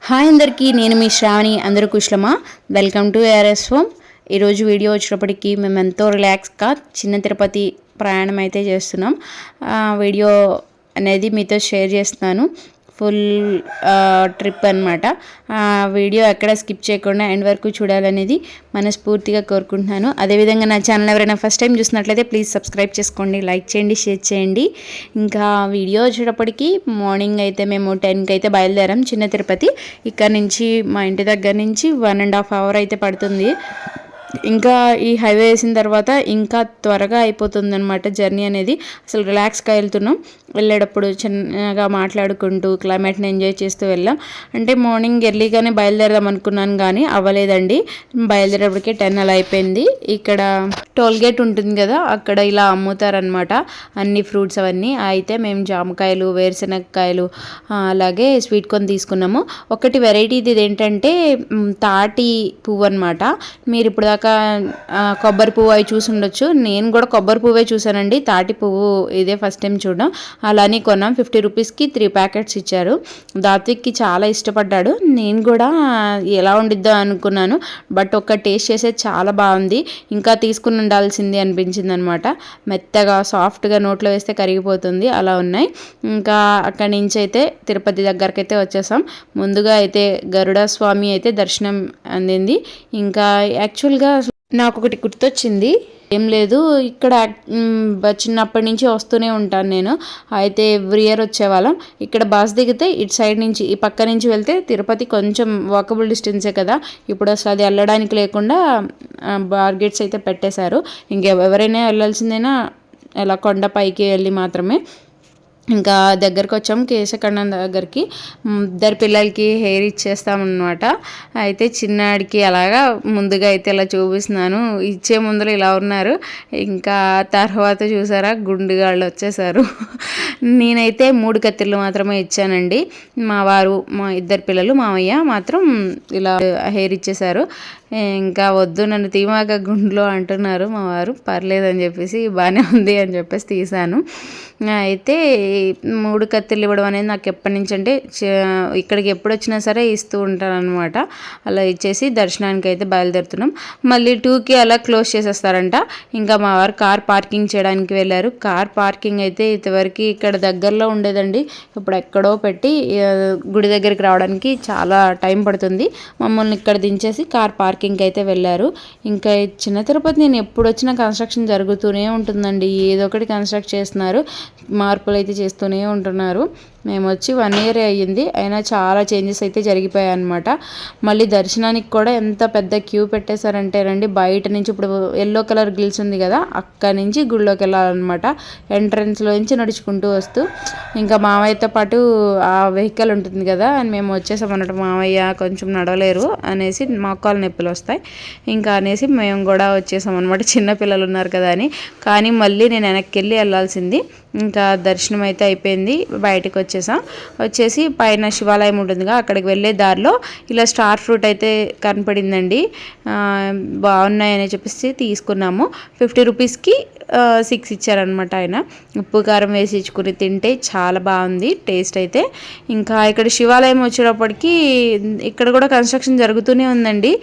Hi అందరికీ, నేను మీ శ్రావణి. అందరూ కుశలమా? Welcome to ARS home. ఈరోజు వీడియో వచ్చినప్పటికీ మేము ఎంతో రిలాక్స్గా చిన్న తిరుపతి ప్రయాణం అయితే చేస్తున్నాం. వీడియో అనేది మీతో షేర్ చేస్తున్నాను. ఫుల్ ట్రిప్ అనమాట. వీడియో ఎక్కడ స్కిప్ చేయకుండా ఎండ్ వరకు చూడాలనేది మనస్ఫూర్తిగా కోరుకుంటున్నాను. అదేవిధంగా నా ఛానల్ ఎవరైనా ఫస్ట్ టైం చూసినట్లయితే ప్లీజ్ సబ్స్క్రైబ్ చేసుకోండి, లైక్ చేయండి, షేర్ చేయండి. ఇంకా వీడియో వచ్చేటప్పటికి మార్నింగ్ అయితే మేము 10కి అయితే బయలుదేరాం చిన్న తిరుపతి. ఇక్కడ నుంచి మా ఇంటి దగ్గర నుంచి 1.5 hour అయితే పడుతుంది. ఇంకా ఈ హైవే వేసిన తర్వాత ఇంకా త్వరగా అయిపోతుంది అనమాట జర్నీ అనేది. అసలు రిలాక్స్గా వెళ్తున్నాం. వెళ్ళేటప్పుడు చిన్నగా మాట్లాడుకుంటూ క్లైమేట్ని ఎంజాయ్ చేస్తూ వెళ్ళాం. అంటే మార్నింగ్ ఎర్లీగానే బయలుదేరదాం అనుకున్నాను కానీ అవ్వలేదండి. బయలుదేరేపటికే 10 అలా అయిపోయింది. ఇక్కడ టోల్ గేట్ ఉంటుంది కదా, అక్కడ ఇలా అమ్ముతారనమాట అన్ని ఫ్రూట్స్ అవన్నీ. అయితే మేము జామకాయలు, వేరుశనగకాయలు, అలాగే స్వీట్ కార్న్ తీసుకున్నాము. ఒకటి వెరైటీ ఇది ఏంటంటే తాటి పువ్వు అనమాట. మీరు ఇప్పుడు దాకా కొబ్బరి పువ్వు అవి చూసి ఉండొచ్చు. నేను కూడా కొబ్బరి పువ్వే చూసానండి, తాటి పువ్వు ఇదే ఫస్ట్ టైం చూడడం. అలానే కొన్నాం. 50 రూపీస్కి 3 ప్యాకెట్స్ ఇచ్చారు. దాత్విక్కి చాలా ఇష్టపడ్డాడు. నేను కూడా ఎలా ఉండిద్దో అనుకున్నాను, బట్ ఒక టేస్ట్ చేసేది చాలా బాగుంది. ఇంకా తీసుకుని ఉండాల్సింది అనిపించింది అనమాట. మెత్తగా సాఫ్ట్గా నోట్లో వేస్తే కరిగిపోతుంది అలా ఉన్నాయి. ఇంకా అక్కడి నుంచి అయితే తిరుపతి దగ్గరికి అయితే వచ్చేసాం. ముందుగా అయితే గరుడ స్వామి అయితే దర్శనం అందింది. ఇంకా యాక్చువల్గా నాకు ఒకటి గుర్తొచ్చింది. ఏం లేదు, ఇక్కడ చిన్నప్పటి నుంచి వస్తూనే ఉంటాను నేను. అయితే ఎవ్రీ ఇయర్ వచ్చేవాళ్ళం. ఇక్కడ బస్ దిగితే ఇటు సైడ్ నుంచి ఈ పక్క నుంచి వెళ్తే తిరుపతి కొంచెం వాకబుల్ డిస్టెన్సే కదా. ఇప్పుడు అసలు అది వెళ్ళడానికి లేకుండా బార్గేట్స్ అయితే పెట్టేశారు. ఇంకెవరైనా వెళ్ళాల్సిందైనా ఇలా కొండ పైకి వెళ్ళి మాత్రమే. ఇంకా దగ్గరకు వచ్చాము కేశఖండం దగ్గరికి. ఇద్దరు పిల్లలకి హెయిర్ ఇచ్చేస్తామన్నమాట. అయితే చిన్నాడికి అలాగా ముందుగా అయితే ఇలా చూపిస్తున్నాను. ఇచ్చే ముందులో ఇలా ఉన్నారు. ఇంకా తర్వాత చూసారా గుండుగాళ్ళు వచ్చేసారు. నేనైతే 3 కత్తిర్లు మాత్రమే ఇచ్చానండి. మా వారు, మా ఇద్దరు పిల్లలు, మామయ్య మాత్రం ఇలా హెయిర్ ఇచ్చేశారు. ఇంకా వద్దు నన్ను తీమాక గుండులో అంటున్నారు మా వారు. పర్లేదని చెప్పేసి బాగానే ఉంది అని చెప్పేసి తీశాను. అయితే 3 కత్తిర్లు ఇవ్వడం అనేది నాకు ఎప్పటి నుంచి అంటే ఇక్కడికి ఎప్పుడు వచ్చినా సరే ఇస్తూ ఉంటాను అనమాట. అలా ఇచ్చేసి దర్శనానికి అయితే బయలుదేరుతున్నాం. మళ్ళీ 2కి అలా క్లోజ్ చేసేస్తారంట. ఇంకా మా వారు కార్ పార్కింగ్ చేయడానికి వెళ్ళారు. కార్ పార్కింగ్ అయితే ఇంతవరకు ఇక్కడ దగ్గరలో ఉండేదండి. ఇప్పుడు ఎక్కడో పెట్టి గుడి దగ్గరికి రావడానికి చాలా టైం పడుతుంది. మమ్మల్ని ఇక్కడ దించేసి కార్ పార్కింగ్కి అయితే వెళ్ళారు. ఇంకా చిన్న తిరుపతి నేను ఎప్పుడు వచ్చినా కన్స్ట్రక్షన్ జరుగుతూనే ఉంటుందండి. ఏదో ఒకటి కన్స్ట్రక్ట్ చేస్తున్నారు, మార్పులు అయితే చేస్తూనే ఉంటున్నారు. మేము వచ్చి 1 year అయ్యింది, అయినా చాలా చేంజెస్ అయితే జరిగిపోయాయి అనమాట. మళ్ళీ దర్శనానికి కూడా ఎంత పెద్ద క్యూ పెట్టేశారంటేనండి, బయట నుంచి ఇప్పుడు ఎల్లో కలర్ గ్రిల్స్ ఉంది కదా, అక్కడి నుంచి గుళ్ళోకి వెళ్ళాలన్నమాట. ఎంట్రన్స్లో నుంచి నడుచుకుంటూ వస్తూ ఇంకా మామయ్యతో పాటు ఆ వెహికల్ ఉంటుంది కదా, మేము వచ్చేసాం అన్నట్టు. మామయ్య కొంచెం నడవలేరు అనేసి, మోకాలు నొప్పులు వస్తాయి ఇంకా అనేసి మేము కూడా వచ్చేసాం అనమాట. చిన్నపిల్లలు ఉన్నారు కదా అని. కానీ మళ్ళీ నేను వెనక్కి వెళ్ళాల్సింది. ఇంకా దర్శనం అయితే అయిపోయింది. బయటకు వచ్చేసి పైన శివాలయం ఉంటుందిగా, అక్కడికి వెళ్ళే దారిలో ఇలా స్టార్ ఫ్రూట్ అయితే కనపడిందండి. బాగున్నాయని చెప్పేసి తీసుకున్నాము. 50 రూపీస్కి 6 ఇచ్చారనమాట ఆయన. ఉప్పు కారం వేసి ఇచ్చుకుని తింటే చాలా బాగుంది టేస్ట్ అయితే. ఇంకా ఇక్కడ శివాలయం వచ్చేటప్పటికి ఇక్కడ కూడా కన్స్ట్రక్షన్ జరుగుతూనే ఉందండి.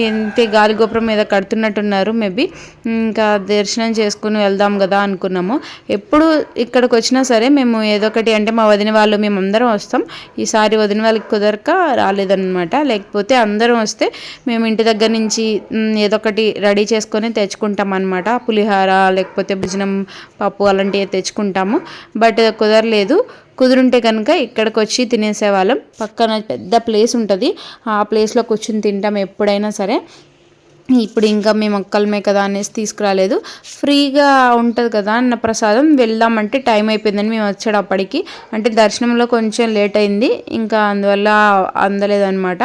ఇంతే గాలి గోపురం మీద కడుతున్నట్టున్నారు మేబీ. ఇంకా దర్శనం చేసుకుని వెళ్దాం కదా అనుకున్నాము. ఎప్పుడు ఇక్కడికి వచ్చినా సరే మేము ఏదో ఒకటి, అంటే మా వదిన వాళ్ళు మేమందరం వస్తాం. ఈసారి వదిన వాళ్ళకి కుదరక రాలేదన్నమాట. లేకపోతే అందరం వస్తే మేము ఇంటి దగ్గర నుంచి ఏదో ఒకటి రెడీ చేసుకొని తెచ్చుకుంటాం అనమాట. పులిహార లేకపోతే భుజనం, పప్పు అలాంటివి తెచ్చుకుంటాము. బట్ కుదరలేదు. కుదురుంటే కనుక ఇక్కడికి వచ్చి తినేసేవాళ్ళం. పక్కన పెద్ద ప్లేస్ ఉంటుంది, ఆ ప్లేస్లో కూర్చుని తింటాం ఎప్పుడైనా సరే. ఇప్పుడు ఇంకా మేము ఒక్కలమే కదా అనేసి తీసుకురాలేదు. ఫ్రీగా ఉంటుంది కదా అన్న ప్రసాదం, వెళ్దామంటే టైం అయిపోయిందని మేము వచ్చేటప్పటికి. అంటే దర్శనంలో కొంచెం లేట్ అయింది, ఇంకా అందువల్ల అందలేదన్నమాట.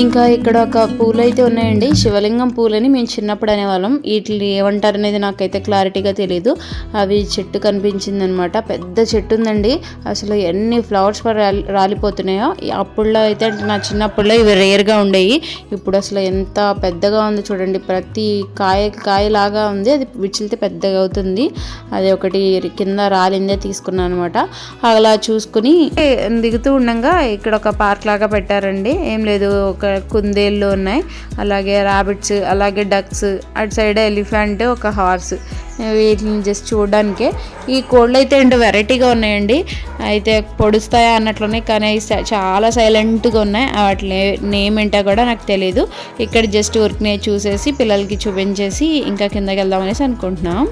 ఇంకా ఇక్కడ ఒక పూలు అయితే ఉన్నాయండి, శివలింగం పూలని మేము చిన్నప్పుడు అనేవాళ్ళం. వీటిని ఏమంటారు అనేది నాకైతే క్లారిటీగా తెలియదు. అవి చెట్టు కనిపించిందనమాట, పెద్ద చెట్టు ఉందండి. అసలు ఎన్ని ఫ్లవర్స్ రాలిపోతున్నాయో. అప్పుడులో అయితే అంటే నా చిన్నప్పుడులో ఇవి రేర్గా ఉండేవి. ఇప్పుడు అసలు ఎంత పెద్దగా ఉంది చూడండి, ప్రతి కాయలాగా ఉంది. అది విచ్చిలితే పెద్దగా అవుతుంది. అది ఒకటి కింద రాలిందే తీసుకున్నాను అనమాట. అలా చూసుకుని దిగుతూ ఉండగా ఇక్కడ ఒక పార్క్ లాగా పెట్టారండి. ఏం లేదు, ఒక కుందేళ్ళు ఉన్నాయి, అలాగే ర్యాబిట్స్, అలాగే డక్స్, అటు సైడ్ ఎలిఫెంట్, ఒక హార్స్. వీటిని జస్ట్ చూడడానికే. ఈ కోళ్ళు అయితే ఏంటో వెరైటీగా ఉన్నాయండి, అయితే పొడుస్తాయా అన్నట్లున్నాయి, కానీ చాలా సైలెంట్గా ఉన్నాయి. వాటి నేమ్ ఏంటో కూడా నాకు తెలియదు. ఇక్కడ జస్ట్ ఊరికనే చూసేసి పిల్లలకి చూపించేసి ఇంకా కిందకి వెళ్దామనేసి అనుకుంటున్నాం.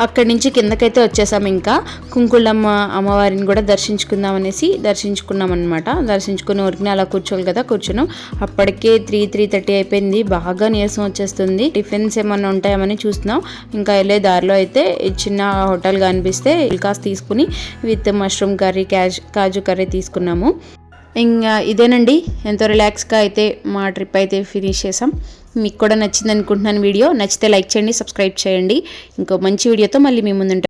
అక్కడి నుంచి కిందకైతే వచ్చేసాం. ఇంకా కుంకుళ్ళమ్మ అమ్మవారిని కూడా దర్శించుకుందాం అనేసి దర్శించుకున్నాం అనమాట. దర్శించుకుని ఊరికి అలా కూర్చోవాలి కదా, కూర్చున్నాం. అప్పటికే 3:30 అయిపోయింది, బాగా నీరసం వచ్చేస్తుంది. టిఫిన్స్ ఏమన్నా ఉంటాయేమని చూస్తున్నాం. ఇంకా వెళ్ళే దారిలో అయితే చిన్న హోటల్ కనిపిస్తే కాస్త తీసుకుని with mushroom curry, kaju curry తీసుకున్నాము. ఇంకా ఇదేనండి, ఎంతో రిలాక్స్గా అయితే మా ట్రిప్ అయితే ఫినిష్ చేసాం. మీకు కూడా నచ్చింది అనుకుంటున్నాను వీడియో. నచ్చితే లైక్ చేయండి, సబ్స్క్రైబ్ చేయండి. ఇంకో మంచి వీడియోతో మళ్ళీ మీ ముందుంటాం.